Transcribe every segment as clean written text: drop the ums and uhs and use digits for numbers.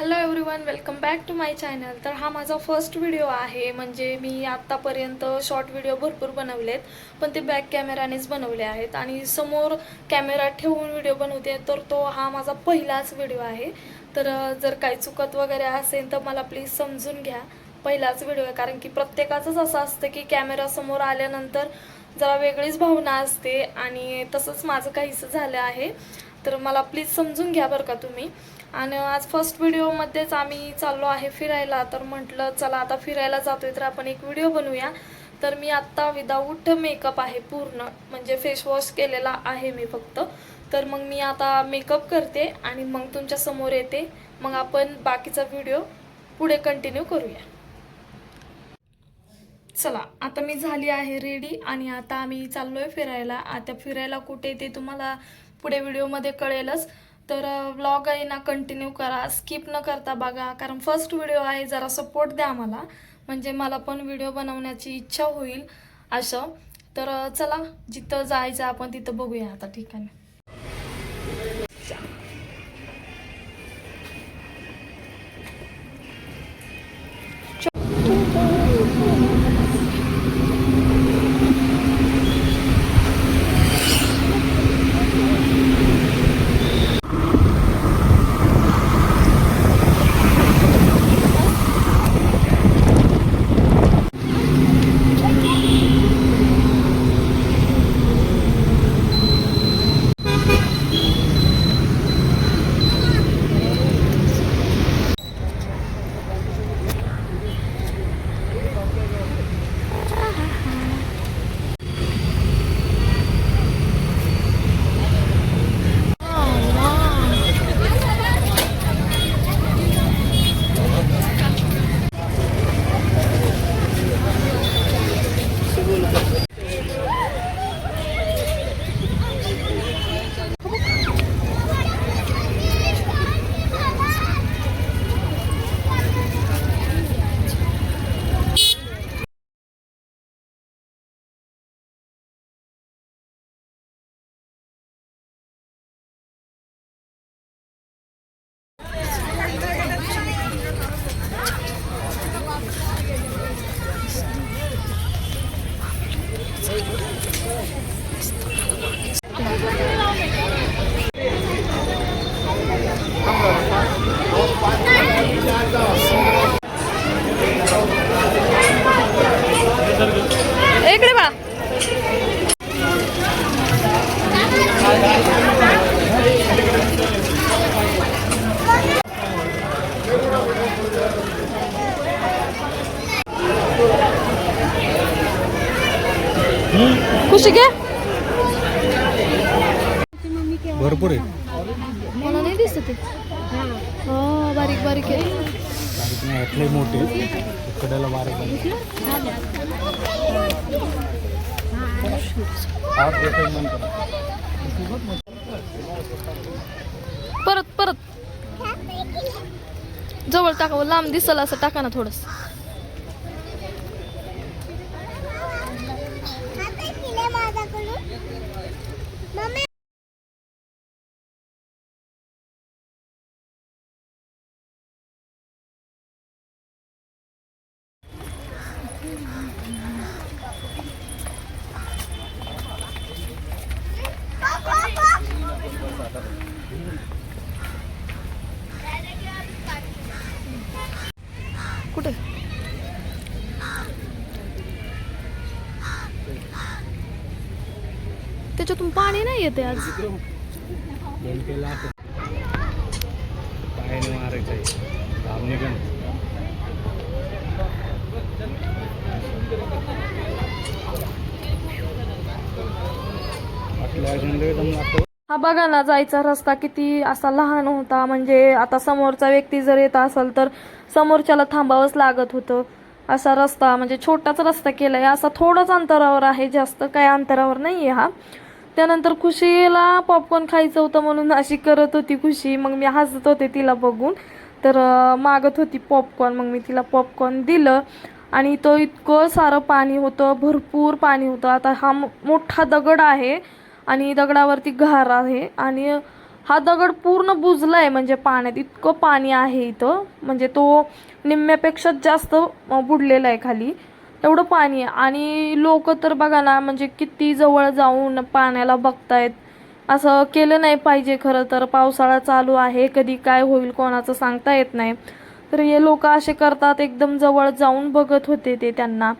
Hello everyone, welcome back to my channel. तर हा माझा फर्स्ट व्हिडिओ आहे. म्हणजे मी आत्तापर्यंत शॉर्ट व्हिडिओ भरपूर बनवलेत, पण ते बॅक कॅमेरानेच बनवले आहेत आणि समोर कॅमेरा ठेवून व्हिडिओ बनवते, तर तो हा माझा पहिलाच व्हिडिओ आहे. तर जर काही चुकत वगैरे असेल तर मला प्लीज समजून घ्या. पहिलाच व्हिडिओ आहे, कारण की प्रत्येकाचंच असं असतं की कॅमेरा समोर आल्यानंतर जरा वेगळीच भावना असते आणि तसंच माझं काहीसं झालं आहे. तर मला प्लीज समजून घ्या बरं का तुम्ही. आणि आज फर्स्ट व्हिडिओमध्येच आम्ही चाललो आहे फिरायला. तर म्हटलं चला आता फिरायला जातोय तर आपण एक व्हिडिओ बनवूया. तर मी आत्ता विदाऊट मेकअप आहे, पूर्ण म्हणजे फेस वॉश केलेला आहे मी फक्त. तर मग मी आता मेकअप करते आणि मग तुमच्या समोर येते. मग आपण बाकीचा व्हिडिओ पुढे कंटिन्यू करूया. चला आता मी झाली आहे रेडी आणि आता आम्ही चाललोय फिरायला. आता फिरायला कुठे ते तुम्हाला पुढे व्हिडिओमध्ये कळेलच. तर व्लॉग आहे ना कंटिन्यू करा, स्किप न करता बघा, कारण फर्स्ट व्हिडिओ आहे. जरा सपोर्ट द्या मला, म्हणजे मला पण व्हिडिओ बनवण्याची इच्छा होईल असं. तर चला जिथं जायचं आपण तिथं बघूया आता ठिकाणी. इकडे बा. खुशी घे. भरपूर आहे. मला नाही दिसत ते. हो बारीक बारीक आहे. नाही मोठे कडेला बारीक परत परत जवळ टाका, लांब दिसल असं टाका ना थोडस. कुठे त्याच्यातून पाणी नाही येते आज. हा बघा ना, जायचा रस्ता किती असा लहान होता. म्हणजे आता समोरचा व्यक्ती जर येत असेल तर समोरच्याला थांबावंच लागत होतं. असा रस्ता म्हणजे छोटाच रस्ता केलाय, असा थोडंच अंतरावर आहे, जास्त काही अंतरावर नाहीये हा. त्यानंतर खुशीला पॉपकॉर्न खायचं होतं म्हणून अशी करत होती खुशी. मग मी हसत होते तिला बघून. तर मागत होती पॉपकॉर्न, मग मी तिला पॉपकॉर्न दिलं. आणि तो इतकं सारं पाणी होतं, भरपूर पाणी होतं. आता हा मोठा दगड आहे आणि दगडावरती घार आहे आणि हा दगड पूर्ण बुजलाय, म्हणजे पाण्यात इतकं पाणी आहे इथं, म्हणजे तो निम्म्यापेक्षा जास्त बुडलेला आहे खाली, एवढं पाणी आहे. आणि लोक तर बघा ना, म्हणजे किती जवळ जाऊन पाण्याला बघतायत. असं केलं नाही पाहिजे खरं तर. पावसाळा चालू आहे, कधी काय होईल कोणाचं सांगता येत नाही. तर हे लोक असे करतात, एकदम जवळ जाऊन बघत होते ते त्यांना,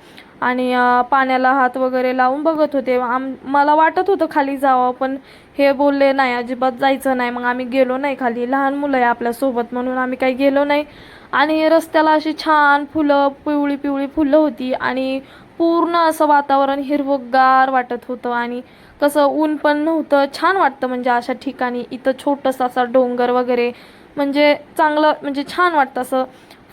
आणि पाण्याला हात वगैरे लावून बघत होते. मला वाटत होतं खाली जावं, पण हे बोलले नाही, अजिबात जायचं नाही. मग आम्ही गेलो नाही खाली, लहान मुलं आहे आपल्यासोबत म्हणून आम्ही काही गेलो नाही. आणि रस्त्याला अशी छान फुलं, पिवळी पिवळी फुलं होती, आणि पूर्ण असं वातावरण हिरवंगार वाटत होतं. आणि कसं ऊन पण नव्हतं, छान वाटतं म्हणजे अशा ठिकाणी. इथं छोटंसं असा डोंगर वगैरे, म्हणजे चांगलं, म्हणजे छान वाटतं, असं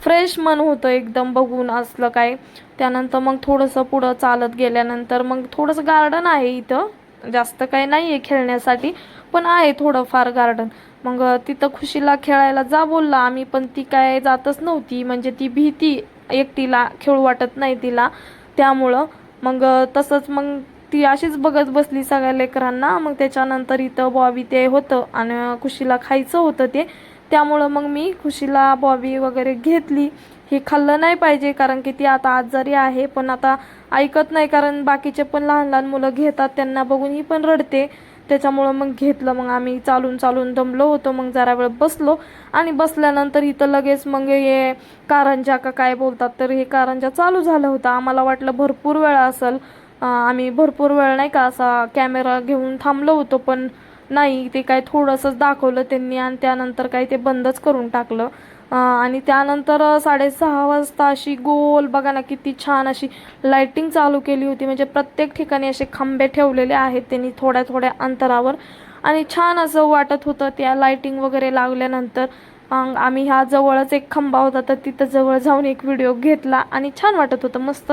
फ्रेश मन होतं एकदम बघून असलं काय. त्यानंतर मग थोडंसं पुढं चालत गेल्यानंतर मग थोडंसं गार्डन आहे इथं, जास्त काही नाही आहे खेळण्यासाठी, पण आहे थोडंफार गार्डन. मग तिथं खुशीला खेळायला जा बोलला आम्ही, पण ती काय जातच नव्हती, म्हणजे ती भीती, एकटीला खेळू वाटत नाही तिला, त्यामुळं मग तसंच मग ती अशीच बघत बसली सगळ्या लेकरांना. मग त्याच्यानंतर इथं बॉबी ते होतं आणि खुशीला खायचं होतं ते, त्यामुळं मग मी खुशीला बॉबी वगैरे घेतली. हे खाल्लं नाही पाहिजे कारण की ती आता आजारी आहे, पण आता ऐकत नाही, कारण बाकीचे पण लहान लहान मुलं घेतात, त्यांना बघून ही पण रडते. त्याच्यामुळं मग घेतलं. मग आम्ही चालून चालून दमलो होतो, मग जरा वेळ बसलो, आणि बसल्यानंतर इथं लगेच मग हे कारंजा का काय बोलतात, तर हे कारंजा चालू झालं होतं. आम्हाला वाटलं भरपूर वेळ असेल, आम्ही भरपूर वेळ नाही का असा कॅमेरा घेऊन थांबलो होतो, पण नाही, ते काय थोडंसंच दाखवलं त्यांनी, आणि त्यानंतर काय ते बंदच करून टाकलं. आणि त्यानंतर 6:30 वाजता अशी गोल बघा ना, किती छान अशी लाइटिंग चालू केली होती. म्हणजे प्रत्येक ठिकाणी असे खांबे ठेवलेले आहेत त्यांनी थोड्या थोड्या अंतरावर, आणि छान असं वाटत होतं त्या लाइटिंग वगैरे लावल्यानंतर. आम्ही ह्या जवळच एक खांबा होता, तर तिथं जवळ जाऊन एक व्हिडिओ घेतला, आणि छान वाटत होतं मस्त.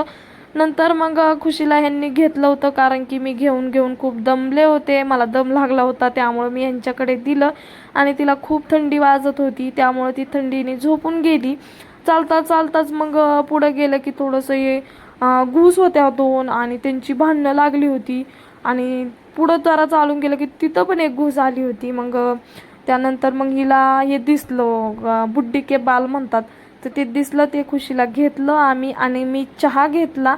नंतर मग खुशीला ह्यांनी घेतलं होतं, कारण की मी घेऊन घेऊन खूप दमले होते, मला दम लागला होता, त्यामुळे मी ह्यांच्याकडे दिलं. आणि तिला खूप थंडी वाजत होती, त्यामुळे ती थंडीने झोपून गेली. चालता चालताच मग पुढं गेलं की थोडंसं हे घूस होत्या 2, आणि त्यांची भांडणं लागली होती. आणि पुढं जरा चालून गेलं की तिथं पण एक घूस आली होती. मग त्यानंतर मग हिला हे दिसलं, बुड्डी के बाल म्हणतात, तर ते दिसलं, ते खुशीला घेतलं आम्ही, आणि मी चहा घेतला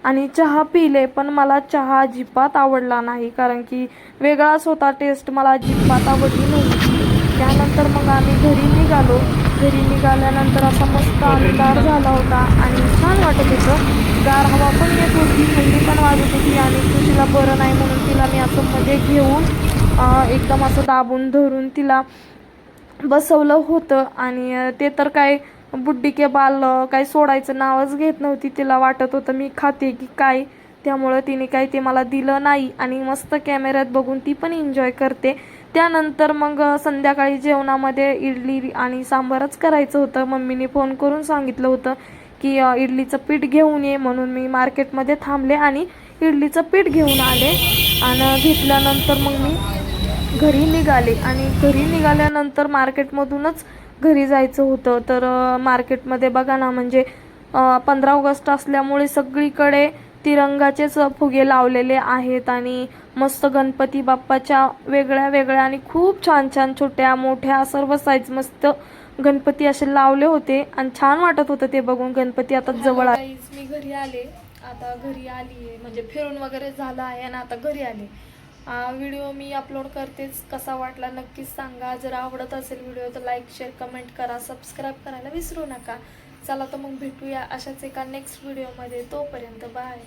आणि चहा पिले. पण मला चहा अजिबात आवडला नाही, कारण की वेगळाच होता टेस्ट, मला अजिबात आवडली नव्हती. त्यानंतर मग आम्ही घरी निघालो. घरी निघाल्यानंतर असा मस्त अंधार झाला होता, आणि छान वाटत होतं, गार हवा पण येत होती, थंडी पण वाजत होती. आणि खुशीला बरं नाही म्हणून तिला मी असं मध्ये घेऊन एकदम असं दाबून धरून तिला बसवलं होतं. आणि ते तर काय बुड्डी के बाल काही सोडायचं नावच घेत नव्हती, तिला वाटत होतं मी खाते की काय, त्यामुळं तिने काही ते मला दिलं नाही. आणि मस्त कॅमेऱ्यात बघून ती पण एन्जॉय करते. त्यानंतर मग संध्याकाळी जेवणामध्ये इडली आणि सांबारच करायचं होतं. मम्मीने फोन करून सांगितलं होतं की इडलीचं पीठ घेऊन ये, म्हणून मी मार्केटमध्ये थांबले आणि इडलीचं पीठ घेऊन आले. आणि घेतल्यानंतर मग मी घरी निघाले. आणि घरी निघाल्यानंतर मार्केटमधूनच घरी जायचं होतं. तर मार्केटमध्ये बघा ना, म्हणजे 15 ऑगस्ट असल्यामुळे सगळीकडे तिरंगाचेच फुगे लावलेले आहेत, आणि मस्त गणपती बाप्पाच्या वेगळ्या वेगळ्या आणि खूप छान छान छोट्या मोठ्या सर्व साईज मस्त गणपती असे लावले होते, आणि छान वाटत होतं ते बघून. गणपती आता जवळ आहे. मी घरी आले, आता घरी आली आहे, म्हणजे फिरून वगैरे झालं आहे, आणि आता घरी आले. व्हिडिओ मी अपलोड करतेच, कसा वाटला नक्कीच सांगा. जर आवडत असेल व्हिडिओ तर लाईक शेअर कमेंट करा, सबस्क्राईब करायला विसरू नका. चला तर मग भेटूया अशाच एका नेक्स्ट व्हिडिओमध्ये. तोपर्यंत बाय.